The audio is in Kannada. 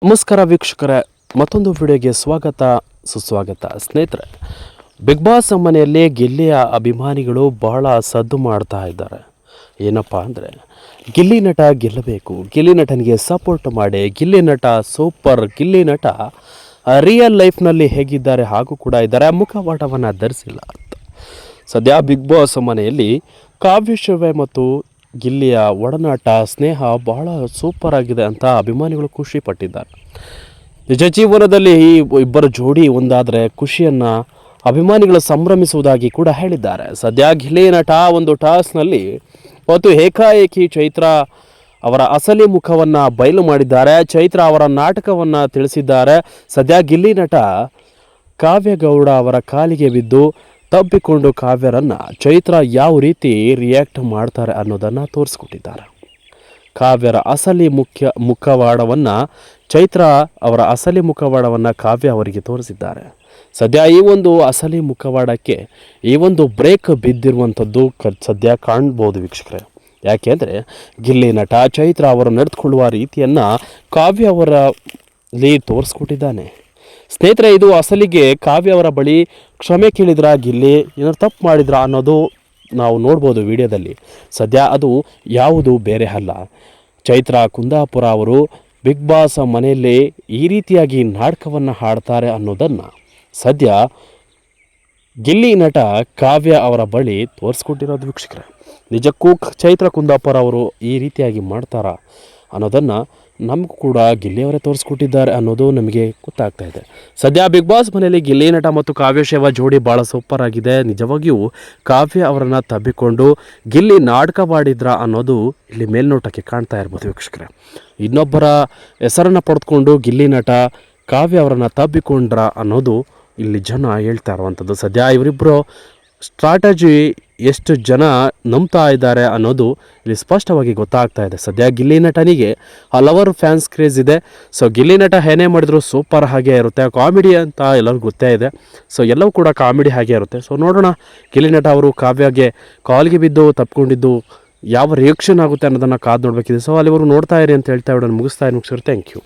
ನಮಸ್ಕಾರ ವೀಕ್ಷಕರೇ, ಮತ್ತೊಂದು ವಿಡಿಯೋಗೆ ಸ್ವಾಗತ ಸುಸ್ವಾಗತ. ಸ್ನೇಹಿತರೆ, ಬಿಗ್ ಬಾಸ್ ಮನೆಯಲ್ಲಿ ಗಿಲ್ಲಿಯ ಅಭಿಮಾನಿಗಳು ಬಹಳ ಸದ್ದು ಮಾಡ್ತಾ ಇದ್ದಾರೆ. ಏನಪ್ಪ ಅಂದರೆ, ಗಿಲ್ಲಿ ನಟ ಗೆಲ್ಲಬೇಕು, ಗಿಲ್ಲಿ ನಟನಿಗೆ ಸಪೋರ್ಟ್ ಮಾಡಿ, ಗಿಲ್ಲಿ ನಟ ಸೂಪರ್, ಗಿಲ್ಲಿ ನಟ ರಿಯಲ್ ಲೈಫ್ನಲ್ಲಿ ಹೇಗಿದ್ದಾರೆ ಹಾಗೂ ಕೂಡ ಇದ್ದಾರೆ, ಮುಖವಾಡವನ್ನು ಧರಿಸಿಲ್ಲ ಅಂತ. ಸದ್ಯ ಬಿಗ್ ಬಾಸ್ ಮನೆಯಲ್ಲಿ ಕಾವ್ಯಶ್ರವೆ ಮತ್ತು ಗಿಲ್ಲಿಯ ಒಡನಾಟ ಸ್ನೇಹ ಬಹಳ ಸೂಪರ್ ಆಗಿದೆ ಅಂತ ಅಭಿಮಾನಿಗಳು ಖುಷಿ ಪಟ್ಟಿದ್ದಾರೆ. ನಿಜ ಜೀವನದಲ್ಲಿ ಈ ಇಬ್ಬರು ಜೋಡಿ ಒಂದಾದರೆ ಖುಷಿಯನ್ನು ಅಭಿಮಾನಿಗಳು ಸಂಭ್ರಮಿಸುವುದಾಗಿ ಕೂಡ ಹೇಳಿದ್ದಾರೆ. ಸದ್ಯ ಗಿಲ್ಲಿ ನಟ ಒಂದು ಟಾಸ್ನಲ್ಲಿ ಮತ್ತು ಏಕಾಏಕಿ ಚೈತ್ರ ಅವರ ಅಸಲಿ ಮುಖವನ್ನು ಬಯಲು ಮಾಡಿದ್ದಾರೆ. ಚೈತ್ರ ಅವರ ನಾಟಕವನ್ನು ತಿಳಿಸಿದ್ದಾರೆ. ಸದ್ಯ ಗಿಲ್ಲಿ ನಟ ಕಾವ್ಯಗೌಡ ಅವರ ಕಾಲಿಗೆ ಬಿದ್ದು ತಬ್ಬಿಕೊಂಡು ಕಾವ್ಯರನ್ನು ಚೈತ್ರ ಯಾವ ರೀತಿ ರಿಯಾಕ್ಟ್ ಮಾಡ್ತಾರೆ ಅನ್ನೋದನ್ನು ತೋರಿಸ್ಕೊಟ್ಟಿದ್ದಾರೆ. ಕಾವ್ಯರ ಅಸಲಿ ಮುಖವಾಡವನ್ನು ಚೈತ್ರ ಅವರ ಅಸಲಿ ಮುಖವಾಡವನ್ನು ಕಾವ್ಯ ಅವರಿಗೆ ತೋರಿಸಿದ್ದಾರೆ. ಸದ್ಯ ಈ ಒಂದು ಅಸಲಿ ಮುಖವಾಡಕ್ಕೆ ಈ ಒಂದು ಬ್ರೇಕ್ ಬಿದ್ದಿರುವಂಥದ್ದು ಸದ್ಯ ಕಾಣ್ಬೋದು ವೀಕ್ಷಕರೇ. ಯಾಕೆಂದರೆ ಗಿಲ್ಲಿ ನಟ ಚೈತ್ರ ಅವರು ನಡೆದುಕೊಳ್ಳುವ ರೀತಿಯನ್ನು ಕಾವ್ಯ ಅವರಲ್ಲಿ ತೋರಿಸ್ಕೊಟ್ಟಿದ್ದಾನೆ. ಸ್ನೇಹಿತರೆ, ಇದು ಅಸಲಿಗೆ ಕಾವ್ಯ ಅವರ ಬಳಿ ಕ್ಷಮೆ ಕೇಳಿದ್ರ, ಗಿಲ್ಲಿ ಏನಾದ್ರು ತಪ್ಪು ಮಾಡಿದ್ರ ಅನ್ನೋದು ನಾವು ನೋಡ್ಬೋದು ವಿಡಿಯೋದಲ್ಲಿ. ಸದ್ಯ ಅದು ಯಾವುದು ಬೇರೆ ಅಲ್ಲ. ಚೈತ್ರ ಕುಂದಾಪುರ ಅವರು ಬಿಗ್ ಬಾಸ್ ಮನೆಯಲ್ಲಿ ಈ ರೀತಿಯಾಗಿ ನಾಟಕವನ್ನು ಹಾಡ್ತಾರೆ ಅನ್ನೋದನ್ನು ಸದ್ಯ ಗಿಲ್ಲಿ ನಟ ಕಾವ್ಯ ಅವರ ಬಳಿ ತೋರಿಸ್ಕೊಟ್ಟಿರೋದು ವೀಕ್ಷಕರೇ. ನಿಜಕ್ಕೂ ಚೈತ್ರ ಕುಂದಾಪುರ ಅವರು ಈ ರೀತಿಯಾಗಿ ಮಾಡ್ತಾರಾ ಅನ್ನೋದನ್ನು ನಮಗೂ ಕೂಡ ಗಿಲ್ಲಿಯವರೇ ತೋರಿಸ್ಕೊಟ್ಟಿದ್ದಾರೆ ಅನ್ನೋದು ನಮಗೆ ಗೊತ್ತಾಗ್ತಾ ಇದೆ. ಸದ್ಯ ಬಿಗ್ ಬಾಸ್ ಮನೆಯಲ್ಲಿ ಗಿಲ್ಲಿ ನಟ ಮತ್ತು ಕಾವ್ಯಶೇವ ಜೋಡಿ ಭಾಳ ಸೂಪರ್ ಆಗಿದೆ. ನಿಜವಾಗಿಯೂ ಕಾವ್ಯ ಅವರನ್ನು ತಬ್ಬಿಕೊಂಡು ಗಿಲ್ಲಿ ನಾಟಕ ಮಾಡಿದ್ರ ಅನ್ನೋದು ಇಲ್ಲಿ ಮೇಲ್ನೋಟಕ್ಕೆ ಕಾಣ್ತಾ ಇರ್ಬೋದು ವೀಕ್ಷಕರೇ. ಇನ್ನೊಬ್ಬರ ಹೆಸರನ್ನು ಪಡೆದುಕೊಂಡು ಗಿಲ್ಲಿ ನಟ ಕಾವ್ಯ ಅವರನ್ನು ತಬ್ಬಿಕೊಂಡ್ರ ಅನ್ನೋದು ಇಲ್ಲಿ ಜನ ಹೇಳ್ತಾ ಇರುವಂಥದ್ದು. ಸದ್ಯ ಇವರಿಬ್ಬರು ಸ್ಟ್ರಾಟಜಿ ಎಷ್ಟು ಜನ ನಂಬ್ತಾ ಇದ್ದಾರೆ ಅನ್ನೋದು ಇಲ್ಲಿ ಸ್ಪಷ್ಟವಾಗಿ ಗೊತ್ತಾಗ್ತಾ ಇದೆ. ಸದ್ಯ ಗಿಲ್ಲಿ ನಟನಿಗೆ ಹಲವಾರು ಫ್ಯಾನ್ಸ್ ಕ್ರೇಜ್ ಇದೆ. ಸೊ ಗಿಲ್ಲಿ ನಟ ಏನೇ ಮಾಡಿದ್ರು ಸೂಪರ್ ಹಾಗೆ ಇರುತ್ತೆ, ಕಾಮಿಡಿ ಅಂತ ಎಲ್ಲರಿಗೂ ಗೊತ್ತೇ ಇದೆ. ಸೊ ಎಲ್ಲವೂ ಕೂಡ ಕಾಮಿಡಿ ಹಾಗೆ ಇರುತ್ತೆ. ಸೊ ನೋಡೋಣ, ಗಿಲ್ಲಿ ನಟ ಅವರು ಕಾವ್ಯಗೆ ಕಾಲ್ಗೆ ಬಿದ್ದು ತಪ್ಪಿಕೊಂಡಿದ್ದು ಯಾವ ರಿಯಾಕ್ಷನ್ ಆಗುತ್ತೆ ಅನ್ನೋದನ್ನು ಕಾದು ನೋಡಬೇಕಿದೆ. ಸೊ ಅಲ್ಲಿವರೆಗೂ ನೋಡ್ತಾ ಇರಿ ಅಂತ ಹೇಳ್ತಾ ಇರೋದನ್ನು ಮುಗಿಸ್ತಾ ಇದ್ದೀನಿ. Thank you.